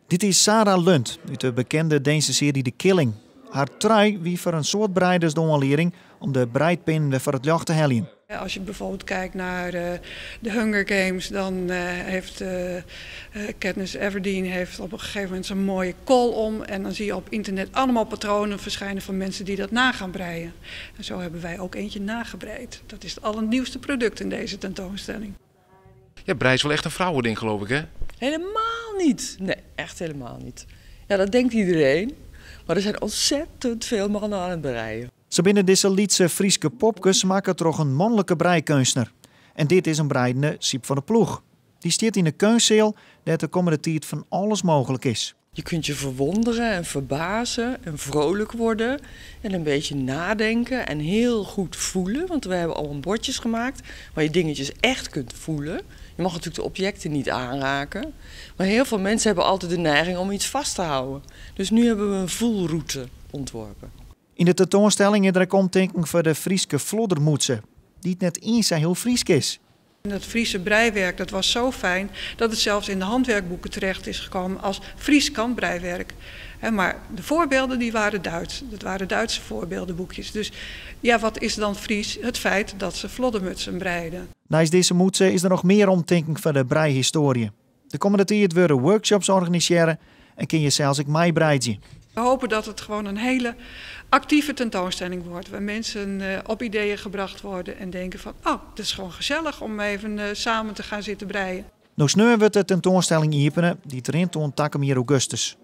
Dit is Sarah Lund uit de bekende Deense serie The Killing. Haar trui wie voor een soort breidersdonalering om de breidpin weer voor het jacht te hellen. Als je bijvoorbeeld kijkt naar de Hunger Games, dan heeft Katniss Everdeen heeft op een gegeven moment zo'n mooie kool om. En dan zie je op internet allemaal patronen verschijnen van mensen die dat na gaan breien. En zo hebben wij ook eentje nagebreid. Dat is het allernieuwste product in deze tentoonstelling. Ja, brei is wel echt een vrouwending, geloof ik, hè? Helemaal niet. Nee, echt helemaal niet. Ja, dat denkt iedereen. Maar er zijn ontzettend veel mannen aan het breien. Ze binnen deze Lietse Frieske popkes maken toch een mannelijke breikunstner. En dit is een breidende Siep van de Ploeg. Die staat in de keunzeel dat de komende tijd van alles mogelijk is. Je kunt je verwonderen en verbazen en vrolijk worden. En een beetje nadenken en heel goed voelen. Want we hebben al bordjes gemaakt waar je dingetjes echt kunt voelen. Je mag natuurlijk de objecten niet aanraken. Maar heel veel mensen hebben altijd de neiging om iets vast te houden. Dus nu hebben we een voelroute ontworpen. In de tentoonstelling is er een omdenking voor de Frieske vloddermoetsen. Die het net eens heel Friesk is. Dat Friese breiwerk dat was zo fijn dat het zelfs in de handwerkboeken terecht is gekomen als Frieskant breiwerk. Maar de voorbeelden die waren Duits. Dat waren Duitse voorbeeldenboekjes. Dus ja, wat is dan Fries? Het feit dat ze vloddermutsen breiden. Naast deze moetsen is er nog meer omdenking voor de breihistorie. De komende tijd worden workshops organiseren en kun je zelfs ook mij breiden. We hopen dat het gewoon een hele actieve tentoonstelling wordt. Waar mensen op ideeën gebracht worden en denken van... oh, het is gewoon gezellig om even samen te gaan zitten breien. Nou sneu wordt de tentoonstelling openen die erin toont 2 augustus.